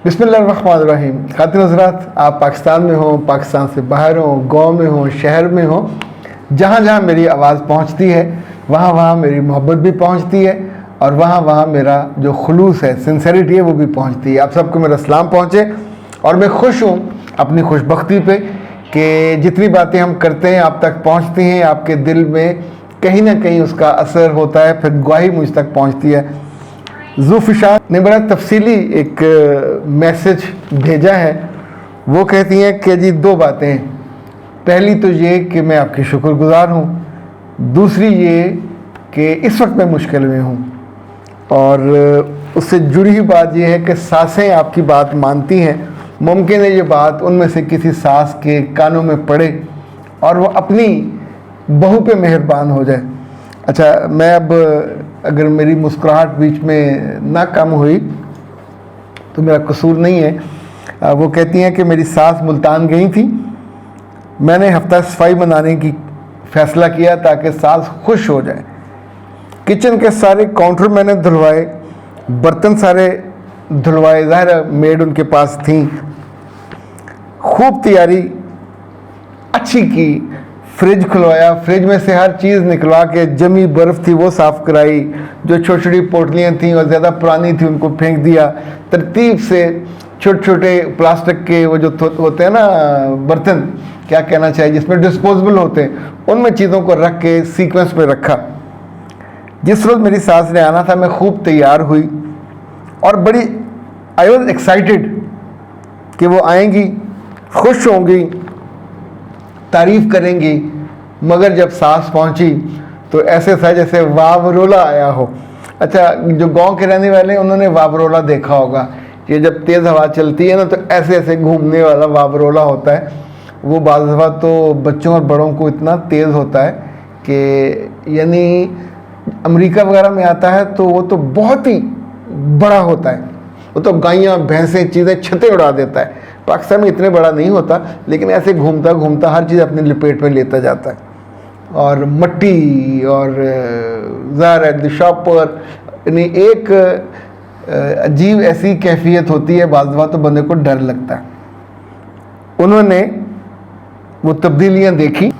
बिस्मिल्लाहिर्रहमानिर्रहीम। खातिन हज़रात, आप पाकिस्तान में हो, पाकिस्तान से बाहर हो, गांव में हो, शहर में हो, जहाँ जहाँ मेरी आवाज़ पहुँचती है वहाँ वहाँ मेरी मोहब्बत भी पहुँचती है और वहाँ वहाँ मेरा जो खुलूस है, सिंसेरिटी है, वो भी पहुँचती है। आप सबको मेरा सलाम पहुँचे और मैं खुश हूँ अपनी खुशबख्ती पे कि जितनी बातें हम करते हैं आप तक पहुँचती हैं, आपके दिल में कहीं ना कहीं उसका असर होता है, फिर गवाही मुझ तक पहुँचती है। ज़ुफ़िशा ने बड़ा तफसीली एक मैसेज भेजा है। वो कहती हैं कि जी दो बातें हैं। पहली तो ये कि मैं आपकी शुक्रगुज़ार हूँ, दूसरी ये कि इस वक्त मैं मुश्किल में हूँ। और उससे जुड़ी हुई बात यह है कि सासें आपकी बात मानती हैं। मुमकिन है ये बात उनमें से किसी सास के कानों में पड़े और वो अपनी बहू पे मेहरबान हो जाए। अच्छा, मैं अब अगर मेरी मुस्कुराहट बीच में ना कम हुई तो मेरा कसूर नहीं है। वो कहती हैं कि मेरी सास मुल्तान गई थी, मैंने हफ्ता सफाई मनाने की फ़ैसला किया ताकि सास खुश हो जाए। किचन के सारे काउंटर मैंने धुलवाए, बर्तन सारे धुलवाए, ज़ाहिर मेड उनके पास थी। खूब तैयारी अच्छी की, फ्रिज खुलवाया, फ्रिज में से हर चीज़ निकलवा के जमी बर्फ़ थी वो साफ़ कराई, जो छोटी छोटी पोटलियाँ थीं और ज़्यादा पुरानी थी उनको फेंक दिया। तरतीब से छोटे छोटे प्लास्टिक के वो जो होते हैं ना बर्तन, क्या कहना चाहिए, जिसमें डिस्पोजेबल होते हैं, उनमें चीज़ों को रख के सीक्वेंस में रखा। जिस रोज़ मेरी सास ने आना था मैं खूब तैयार हुई और बड़ी आई वॉज एक्साइटेड कि वो आएंगी, खुश होंगी, तारीफ़ करेंगी। मगर जब सास पहुंची तो ऐसे था जैसे वावरोला आया हो। अच्छा, जो गांव के रहने वाले हैं उन्होंने वावरोला देखा होगा। ये जब तेज़ हवा चलती है ना तो ऐसे ऐसे घूमने वाला वावरोला होता है। वो बाज़ दफ़ा तो बच्चों और बड़ों को इतना तेज़ होता है कि यानी अमेरिका वगैरह में आता है तो वो तो बहुत ही बड़ा होता है। वो तो गायें भैंसें चीज़ें छतें उड़ा देता है। पाकिस्तान में इतने बड़ा नहीं होता, लेकिन ऐसे घूमता घूमता हर चीज़ अपनी लपेट में लेता जाता है। और मट्टी और ज़ाहिर शॉप पर यानी एक अजीब ऐसी कैफियत होती है, बाज़ दफ़ा तो बंदे को डर लगता है। उन्होंने वो तब्दीलियाँ देखी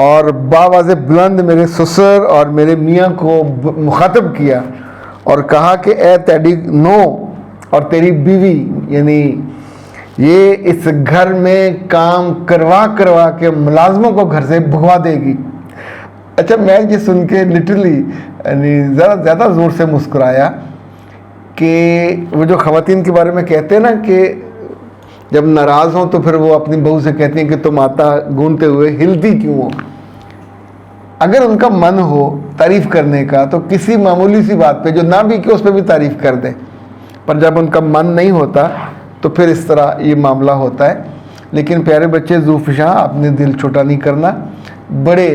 और बावाज़े बुलंद मेरे ससुर और मेरे मियाँ को मुखातब किया और कहा कि ए तेरी नो और तेरी बीवी, यानी ये इस घर में काम करवा करवा के मुलाजमों को घर से भगवा देगी। अच्छा, मैं ये सुन के लिटरली यानी ज़्यादा ज़ोर से मुस्कुराया कि वो जो ख़वातीन के बारे में कहते हैं ना कि जब नाराज़ हों तो फिर वो अपनी बहू से कहती हैं कि तुम आटा गूंथते हुए हिलती क्यों हो। अगर उनका मन हो तारीफ़ करने का तो किसी मामूली सी बात पे जो ना भी कि उस पर भी तारीफ़ कर दें, पर जब उनका मन नहीं होता तो फिर इस तरह ये मामला होता है। लेकिन प्यारे बच्चे, ज़ुफ़िशा, आपने दिल छोटा नहीं करना। बड़े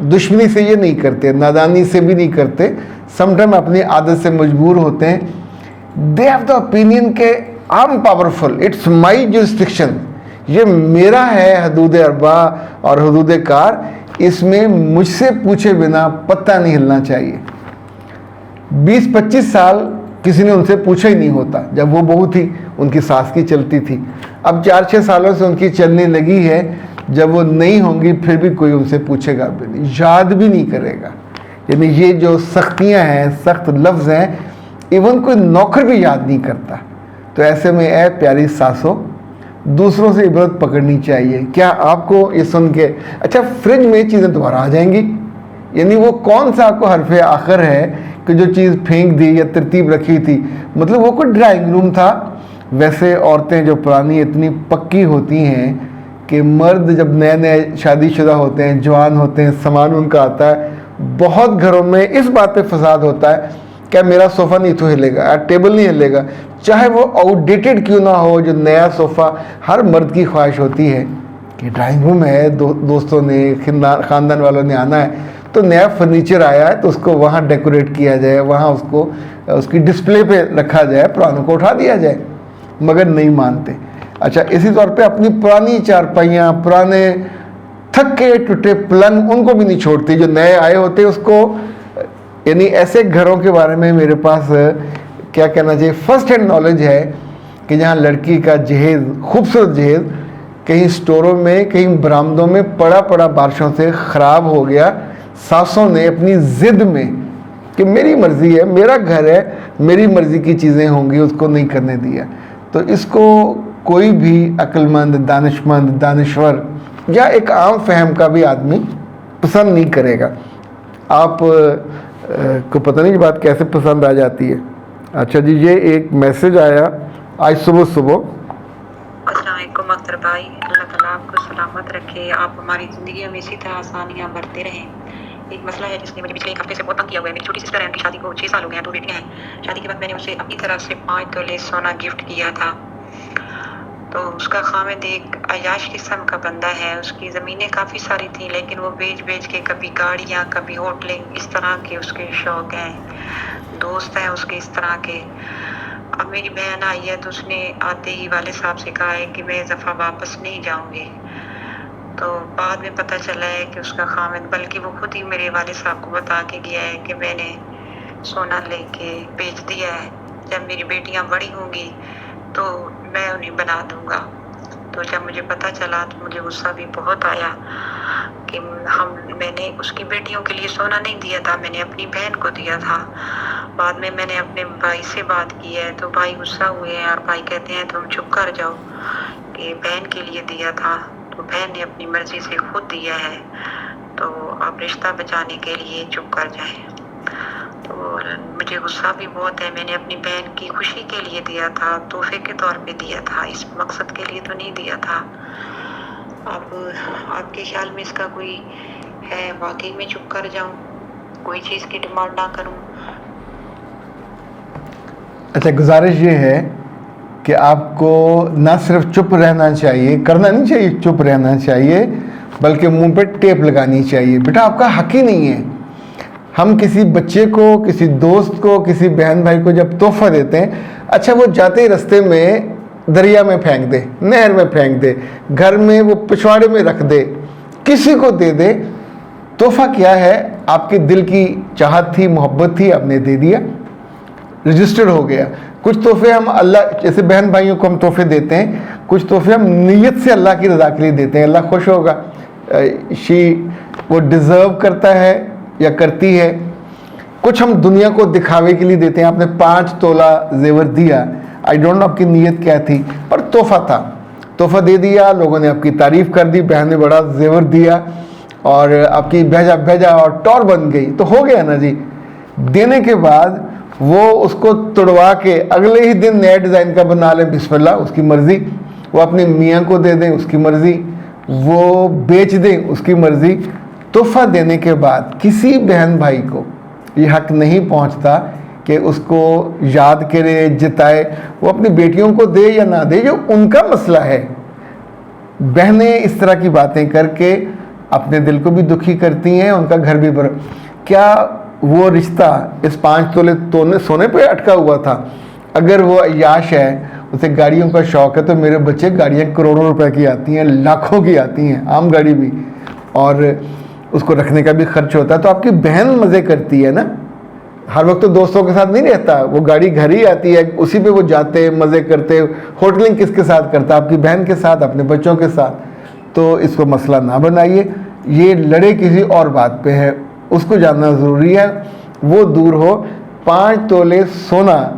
दुश्मनी से ये नहीं करते, नादानी से भी नहीं करते, समटाइम अपनी आदत से मजबूर होते हैं। दे हैव द ओपिनियन के I am powerful, it's my jurisdiction, ये मेरा है हदूद अरबा और हदूद कार, इसमें मुझसे पूछे बिना पत्ता नहीं हिलना चाहिए। 20-25 साल किसी ने उनसे पूछा ही नहीं होता। जब वो बहू थी उनकी सास की चलती थी, अब 4-6 सालों से उनकी चलने लगी है। जब वो नहीं होंगी फिर भी कोई उनसे पूछेगा भी नहीं, याद भी नहीं करेगा। यानी ये जो सख्तियां हैं, सख्त लफ्ज़ हैं, इवन कोई नौकर भी याद नहीं करता। तो ऐसे में ए प्यारी सासों, दूसरों से इबरत पकड़नी चाहिए। क्या आपको ये सुन के अच्छा फ्रिज में चीज़ें दोबारा आ जाएंगी? यानी वो कौन सा आपको हरफ आखिर है कि जो चीज़ फेंक दी या तरतीब रखी थी, मतलब वो कोई ड्राइंग रूम था। वैसे औरतें जो पुरानी इतनी पक्की होती हैं कि मर्द जब नए नए शादीशुदा होते हैं, जवान होते हैं, सामान उनका आता है, बहुत घरों में इस बात पे फसाद होता है, क्या मेरा सोफ़ा नहीं तो हिलेगा, टेबल नहीं हिलेगा, चाहे वो आउटडेटेड क्यों ना हो। जो नया सोफ़ा, हर मर्द की ख्वाहिश होती है कि ड्राइंग रूम है, दोस्तों ने, ख़ानदान वालों ने आना है तो नया फर्नीचर आया है तो उसको वहाँ डेकोरेट किया जाए, वहाँ उसको उसकी डिस्प्ले पे रखा जाए, पुरानों को उठा दिया जाए। मगर नहीं मानते। अच्छा, इसी तौर पे अपनी पुरानी चारपाइयाँ, पुराने थके टूटे पलंग, उनको भी नहीं छोड़ती। जो नए आए होते उसको, यानी ऐसे घरों के बारे में मेरे पास क्या कहना चाहिए, फर्स्ट हैंड नॉलेज है कि जहाँ लड़की का जहेज़, खूबसूरत जहेज़ कहीं स्टोरों में, कहीं बरामदों में पड़ा पड़ा बारिशों से ख़राब हो गया। सासों ने अपनी ज़िद में कि मेरी मर्ज़ी है, मेरा घर है, मेरी मर्ज़ी की चीज़ें होंगी, उसको नहीं करने दिया। तो इसको कोई भी अक्लमंद, दानिशमंद, दानिश्वर या एक आम फहम का भी आदमी पसंद नहीं करेगा। आप को पता नहीं ये बात कैसे पसंद आ जाती है। अच्छा जी, ये एक मैसेज आया आज सुबह सुबह। अस्सलामुअलैकुम अख्तर भाई, अल्लाह ताला आपको सलामत रखे, आप हमारी ज़िंदगी में इसी तरह आसानियाँ बढ़ते रहें। एक मसला है जिसने मुझे पिछले एक हफ्ते से बहुत तंग किया हुआ है। मेरी छोटी सिस्टर है, उनकी शादी को 6 साल हो गए हैं, 2 बेटियाँ हैं। शादी के बाद मैंने उसे अपनी तरफ से 5 तोले सोना गिफ्ट किया था। तो उसका खामिद एक अयाश किस्म का बंदा है। उसकी ज़मीनें काफ़ी सारी थी, लेकिन वो बेच बेच के कभी गाड़ियाँ, कभी होटलिंग, इस तरह के उसके शौक़ हैं। दोस्त हैं उसके इस तरह के। अब मेरी बहन आई है तो उसने आते ही वाले साहब से कहा है कि मैं इस दफ़ा वापस नहीं जाऊंगी। तो बाद में पता चला है कि उसका खामिद, बल्कि वो खुद ही मेरे वाले साहब को बता के गया है कि मैंने सोना लेके बेच दिया है, जब मेरी बेटियां बड़ी होंगी तो मैं उन्हें बना दूंगा। तो जब मुझे पता चला तो मुझे गुस्सा भी बहुत आया कि मैंने उसकी बेटियों के लिए सोना नहीं दिया था, मैंने अपनी बहन को दिया था। बाद में मैंने अपने भाई से बात की है तो भाई गुस्सा हुए हैं और भाई कहते हैं तुम चुप कर जाओ कि बहन के लिए दिया था, तो बहन ने अपनी मर्जी से खुद दिया है, तो आप रिश्ता बचाने के लिए चुप कर जाएं। तो मुझे गुस्सा भी बहुत है। मैंने अपनी बहन की खुशी के लिए दिया था, तोहफे के तौर पे दिया था, इस मकसद के लिए तो नहीं दिया था। अब आपके ख्याल में इसका कोई है, वाकई में चुप कर जाऊं, कोई चीज़ की डिमांड ना करूं? अच्छा, गुजारिश ये है कि आपको ना सिर्फ चुप रहना चाहिए, करना नहीं चाहिए, चुप रहना चाहिए, बल्कि मुंह पे टेप लगानी चाहिए। बेटा आपका हक ही नहीं है। हम किसी बच्चे को, किसी दोस्त को, किसी बहन भाई को जब तोहफा देते हैं, अच्छा वो जाते ही रास्ते में दरिया में फेंक दे, नहर में फेंक दे, घर में वो पिछवाड़े में रख दे, किसी को दे दे, तोहफा क्या है? आपके दिल की चाहत थी, मोहब्बत थी, आपने दे दिया, रजिस्टर्ड हो गया। कुछ तोहफे हम अल्लाह, जैसे बहन भाइयों को हम तोहफे देते हैं, कुछ तोहफे हम नीयत से अल्लाह की रज़ा के लिए देते हैं, अल्लाह खुश होगा, वो डिज़र्व करता है या करती है। कुछ हम दुनिया को दिखावे के लिए देते हैं। आपने 5 तोला जेवर दिया, आई डोंट नो आपकी नीयत क्या थी, पर तोहफा था, तोहफा दे दिया, लोगों ने आपकी तारीफ़ कर दी, बहन ने बड़ा जेवर दिया और आपकी भेजा भेजा और टौर बन गई, तो हो गया ना जी। देने के बाद वो उसको तुड़वा के अगले ही दिन नया डिज़ाइन का बना लें, बिस्मिल्लाह, उसकी मर्ज़ी। वो अपने मियाँ को दे दें, उसकी मर्ज़ी। वो बेच दें, उसकी मर्ज़ी। तोहफा देने के बाद किसी बहन भाई को ये हक नहीं पहुंचता कि उसको याद करे, जिताए। वो अपनी बेटियों को दे या ना दे, जो उनका मसला है। बहनें इस तरह की बातें करके अपने दिल को भी दुखी करती हैं, उनका घर भी क्या वो रिश्ता इस 5 तोले सोने पे अटका हुआ था? अगर वो अय्याश है, उसे गाड़ियों का शौक़ है, तो मेरे बच्चे गाड़ियाँ करोड़ों रुपए की आती हैं, लाखों की आती हैं, आम गाड़ी भी, और उसको रखने का भी खर्च होता है। तो आपकी बहन मज़े करती है ना, हर वक्त तो दोस्तों के साथ नहीं रहता, वो गाड़ी घर ही आती है, उसी पे वो जाते मज़े करते। होटलिंग किसके साथ करता? आपकी बहन के साथ, अपने बच्चों के साथ। तो इसको मसला ना बनाइए, ये लड़े किसी और बात पे है, उसको जानना ज़रूरी है, वो दूर हो। 5 तोले सोना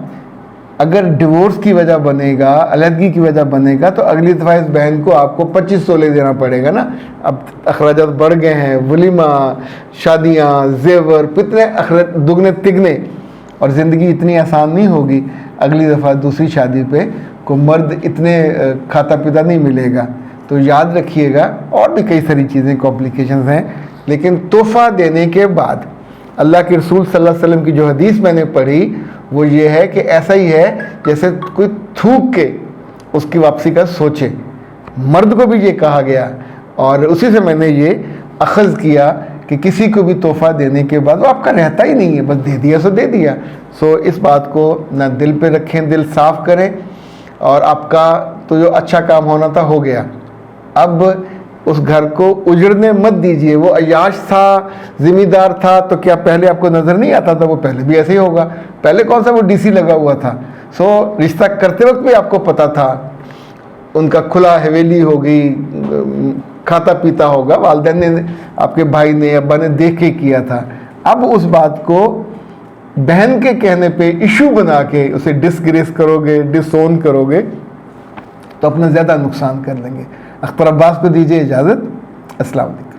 अगर डिवोर्स की वजह बनेगा, अलहदगी की वजह बनेगा, तो अगली दफ़ा इस बहन को आपको 25 तोले देना पड़ेगा ना। अब अखराजात बढ़ गए हैं, वलीमा, शादियाँ, जेवर, कितने अखराज दुगने तिगने, और ज़िंदगी इतनी आसान नहीं होगी। अगली दफ़ा दूसरी शादी पे को मर्द इतने खाता पीता नहीं मिलेगा। तो याद रखिएगा, और भी कई सारी चीज़ें, कॉम्प्लिकेशंस हैं। लेकिन तोहफ़ा देने के बाद अल्लाह के रसूल सल्लल्लाहु अलैहि वसल्लम की जो हदीस मैंने पढ़ी वो ये है कि ऐसा ही है जैसे कोई थूक के उसकी वापसी का सोचे। मर्द को भी ये कहा गया, और उसी से मैंने ये अखज़ किया कि किसी को भी तोहफ़ा देने के बाद वो आपका रहता ही नहीं है, बस दे दिया सो दे दिया। सो इस बात को ना दिल पे रखें, दिल साफ़ करें, और आपका तो जो अच्छा काम होना था हो गया। अब उस घर को उजड़ने मत दीजिए। वो अय्याश था, जिम्मेदार था, तो क्या पहले आपको नज़र नहीं आता था? वो पहले भी ऐसे ही होगा। पहले कौन सा वो डीसी लगा हुआ था? सो रिश्ता करते वक्त भी आपको पता था। उनका खुला हवेली होगी, खाता पीता होगा, वालिदैन ने, आपके भाई ने, अब्बा ने देख के किया था। अब उस बात को बहन के कहने पे इशू बना के उसे डिसग्रेस करोगे, डिसोन करोगे, तो अपना ज़्यादा नुकसान कर लेंगे। अख्तर अब्बास को दीजिए इजाज़त। अस्सलाम वालेकुम।